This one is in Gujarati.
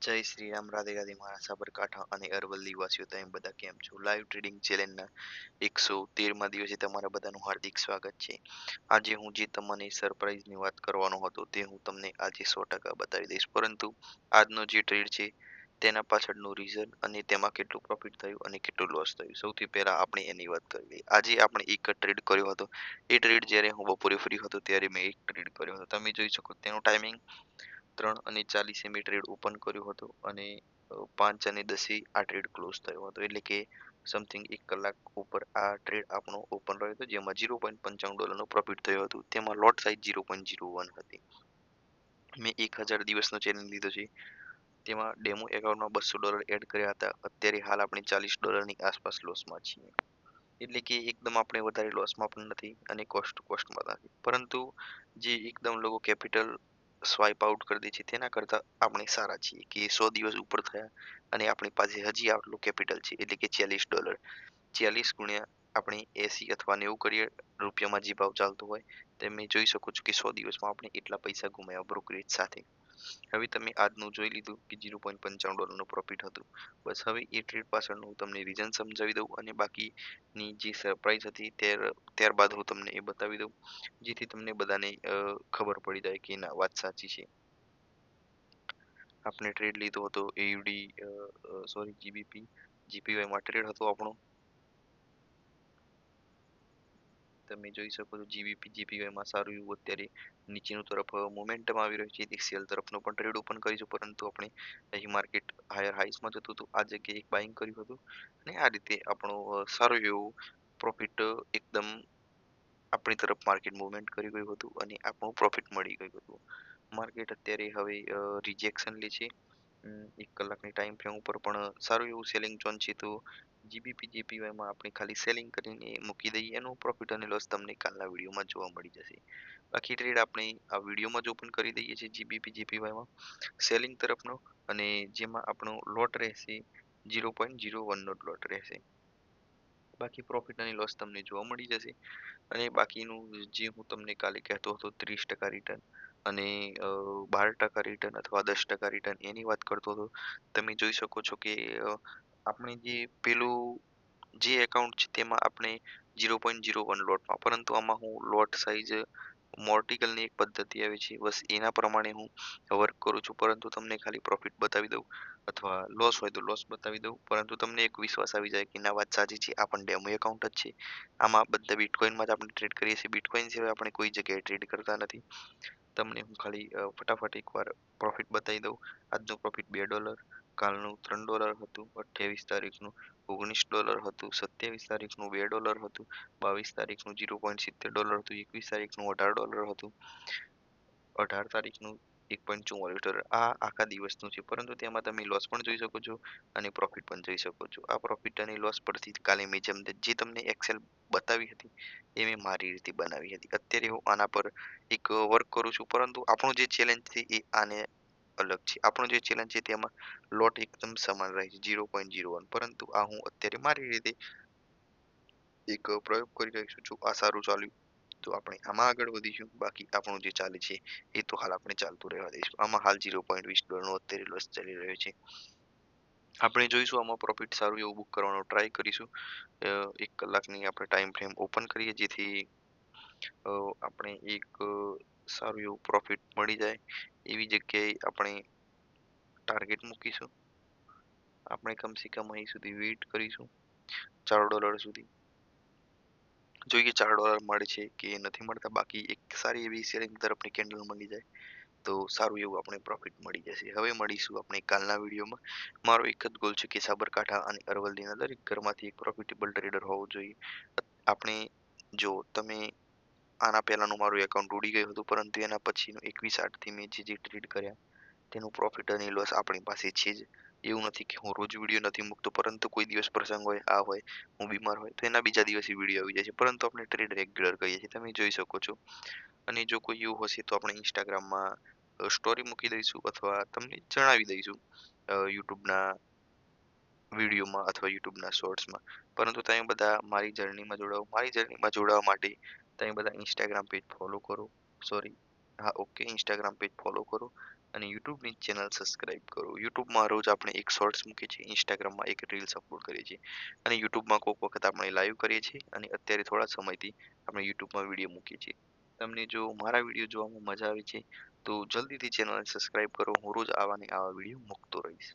જય શ્રી રામ, રાધે રાધે મારા સાબરકાંઠા અને અરવલ્લી વાસીઓ, તમે બધા કેમ છો? લાઈવ ટ્રેડિંગ ચેલેન્જના 113મા દિવસે તમારા બધાનું હાર્દિક સ્વાગત છે. આજે હું જે તમને સરપ્રાઈઝની વાત કરવાનો હતો તે હું તમને આજે 100% બતાવી દઈશ, પરંતુ આજનો જે ટ્રેડ છે તેના પાછળનું રીઝન અને તેમાં કેટલું પ્રોફિટ થયું અને કેટલું લોસ થયું, સૌથી પહેલા આપણે એની વાત કરી લઈએ. આજે આપણે એક જ ટ્રેડ કર્યો હતો. એ ટ્રેડ જ્યારે હું બપોરે ફ્રી હતો ત્યારે મેં એક ટ્રેડ કર્યો હતો. તમે જોઈ શકો તેનો ટાઈમિંગ 3:40 મેં ટ્રેડ ઓપન કર્યો હતો અને 5:10 આ ટ્રેડ ક્લોઝ થયો હતો. એટલે કે સમથિંગ 1 કલાક ઉપર આ ટ્રેડ આપણો ઓપન રહ્યો હતો, જેમાં $0.95નો પ્રોફિટ થયો હતો. તેમાં લોટ સાઇઝ 0.01 હતી. મેં 1000 દિવસનો ચેલેન્જ લીધો છે. તેમાં ડેમો એકાઉન્ટમાં $200 એડ કર્યા હતા. અત્યારે હાલ આપણે $40ની આસપાસ લોસમાં છીએ. એટલે કે એકદમ આપણે વધારે લોસમાં પણ નથી અને કોસ્ટમાં નથી, પરંતુ જે એકદમ લોકો કેપિટલ સ્વાઇપ આઉટ કરી દે છે તેના કરતાં આપણે સારા છીએ કે 100 દિવસ ઉપર થયા અને આપણી પાસે હજી આટલું કેપિટલ છે. એટલે કે $40, 40 ગુણ્યા આપણે 80 અથવા 90 કરીએ રૂપિયામાં, જે ભાવ ચાલતો હોય તમે જોઈ શકો છો કે 100 દિવસમાં આપણે એટલા પૈસા ગુમાવ્યા બ્રોકરેજ સાથે. હવે તમે આજનું જોઈ લીધું કે $0.95નું પ્રોફિટ હતું. બસ હવે એ ટ્રેડ પાછળનું હું તમને રીઝન સમજાવી દઉં અને બાકીની જે સરપ્રાઈઝ હતી ત્યારબાદ હું તમને એ બતાવી દઉં, જેથી તમને બધાને ખબર પડી જાય કે ના, વાત સાચી છે. આપણે ટ્રેડ લીધો હતો એયુડી, સોરી, જીપીવાયમાં ટ્રેડ હતો આપણો. તમે જોઈ શકો છો જીપીવાયમાં સારું એવું અત્યારે નીચેનું તરફ મોમેન્ટમ આવી રહ્યું છે. એક સેલ તરફનો પણ ટ્રેડ ઓપન કરીશું, પરંતુ આપણે અહીં માર્કેટ હાયર હાઈસમાં જતું હતું, આ જગ્યાએ એક બાઇંગ કર્યું હતું અને આ રીતે આપણો સારું એવું પ્રોફિટ એકદમ આપણી તરફ માર્કેટ મુવમેન્ટ કરી ગયું હતું અને આપણું પ્રોફિટ મળી ગયું હતું. માર્કેટ અત્યારે હવે રિજેક્શન લે છે. 1 કલાકની ટાઈમ ફ્રેમ ઉપર પણ સારું એવું સેલિંગ ઝોન છે. તો જીપીવાયમાં આપણે ખાલી સેલિંગ કરીને મૂકી દઈએ, એનું પ્રોફિટ અને લોસ તમને કાલના વિડીયોમાં જોવા મળી જશે. બાકી ટ્રેડ આપણે આ વિડીયોમાં જ ઓપન કરી દઈએ છીએ જીપીવાયમાં સેલિંગ તરફનો, અને જેમાં આપણો લોટ રહેશે 0.01નો લોટ રહેશે. બાકી પ્રોફિટ અને લોસ તમને જોવા મળી જશે. અને બાકીનું જે હું તમને કાલે કહેતો હતો 30% રિટર્ન અને 12% રિટર્ન અથવા 10% રિટર્ન, એની વાત કરતો હતો. તમે જોઈ શકો છો કે આપણે જે પેલું જે એકાઉન્ટ છે તેમાં આપણે 0.01 લોટમાં, પરંતુ આમાં હું લોટ સાઈઝ મોર્ટિકલની એક પદ્ધતિ આવી છે, બસ એના પ્રમાણે હું વર્ક કરું છું. પરંતુ તમને ખાલી પ્રોફિટ બતાવી દઉં અથવા લોસ હોય તો લોસ બતાવી દઉં, પરંતુ તમને એક વિશ્વાસ આવી જાય કે ના, વાત સાચી છે, આ પણ ડેમો એકાઉન્ટ જ છે. આમાં બધા બિટકોઇનમાં જ આપણે ટ્રેડ કરીએ છીએ, બિટકોઇન સિવાય આપણે કોઈ જગ્યાએ ટ્રેડ કરતા નથી. તમને હું ખાલી ફટાફટ એકવાર પ્રોફિટ બતાવી દઉં. આજનું પ્રોફિટ $2, કાલનું $3 હતું, 28 તારીખનું $19 હતું, 27 તારીખનું $2 હતું, 22 તારીખનું $0.70 હતું, 21 તારીખનું $18 હતું, 18 તારીખનું $1.44. આ આખા દિવસનું છે, પરંતુ તેમાં તમે લોસ પણ જોઈ શકો છો અને પ્રોફિટ પણ જોઈ શકો છો. આ પ્રોફિટ અને લોસ પરથી કાલે મેં જે તમને એક્સેલ બતાવી હતી એ મેં મારી રીતે બનાવી હતી. અત્યારે હું આના પર એક વર્ક કરું છું, પરંતુ આપણો જે ચેલેન્જ છે એ આને અલગ છે. આપણો જે ચેલેન્જ છે તેમાં લોટ એકદમ સમાન રહે છે 0.01, પરંતુ આ હું અત્યારે મારી રીતે એક પ્રયોગ કરી રહ્યો છું. આ સારું ચાલ્યું તો આપણે આમાં આગળ વધીશું. બાકી આપણું જે ચાલે છે એ તો હાલ આપણે ચાલતું રહેવા દઈશું. આમાં હાલ $0.20નો અત્યારે લોસ ચાલી રહ્યો છે. આપણે જોઈશું આમાં પ્રોફિટ સારું એવું બુક કરવાનો ટ્રાય કરીશું. 1 કલાકની આપણે ટાઈમ ફ્રેમ ઓપન કરીએ, જેથી આપણે એક સારું એવું પ્રોફિટ મળી જાય એવી જગ્યાએ આપણે ટાર્ગેટ મૂકીશું. આપણે કમસે કમ અહીં સુધી વેઇટ કરીશું $4 સુધી. જોઈએ $4 મળે છે કે નથી મળતા. બાકી એક સારી એવી સેલિંગ તરફની કેન્ડલ મળી જાય તો સારું એવું આપણે પ્રોફિટ મળી જશે. હવે મળીશું આપણે કાલના વિડીયોમાં. મારો એક જ ગોલ છે કે સાબરકાંઠા અને અરવલ્લીના દરેક ઘરમાંથી એક પ્રોફિટેબલ ટ્રેડર હોવો જોઈએ. આપણે જો તમે આના પહેલાનું મારું એકાઉન્ટ ઉડી ગયું હતું, પરંતુ એના પછીનું 21/8થી મેં જે ટ્રેડ કર્યા તેનું પ્રોફિટ અને લોસ આપણી પાસે છે જ. એવું નથી કે હું રોજ વિડીયો નથી મૂકતો, પરંતુ કોઈ દિવસ પ્રસંગ હોય, આ હોય, હું બીમાર હોય તો એના બીજા દિવસે વિડીયો આવી જાય છે, પરંતુ આપણે ટ્રેડ રેગ્યુલર કરીએ છીએ, તમે જોઈ શકો છો. અને જો કોઈ એવું હશે તો આપણે ઇન્સ્ટાગ્રામમાં સ્ટોરી મૂકી દઈશું અથવા તમને જણાવી દઈશું યુટ્યુબના વિડીયોમાં અથવા યુટ્યુબના શોર્ટ્સમાં. પરંતુ તમે બધા મારી જર્નીમાં જોડાઓ. મારી જર્નીમાં જોડાવા માટે તમે બધા ઇન્સ્ટાગ્રામ પેજ ફોલો કરો. સોરી, હા, ઓકે, ઇન્સ્ટાગ્રામ પેજ ફોલો કરો અને યુટ્યુબની ચેનલ સબસ્ક્રાઇબ કરો. યુટ્યુબમાં રોજ આપણે એક શોર્ટ્સ મૂકીએ છીએ, ઇન્સ્ટાગ્રામમાં એક રીલ્સ અપલોડ કરીએ છીએ અને યુટ્યુબમાં કોઈક વખત આપણે લાઈવ કરીએ છીએ અને અત્યારે થોડા સમયથી આપણે યુટ્યુબમાં વિડીયો મૂકીએ છીએ. તમને જો મારા વિડીયો જોવામાં મજા આવે છે, તો જલ્દીથી ચેનલને સબસ્ક્રાઇબ કરો. હું રોજ આવા ને આવા વિડીયો મૂકતો રહીશ.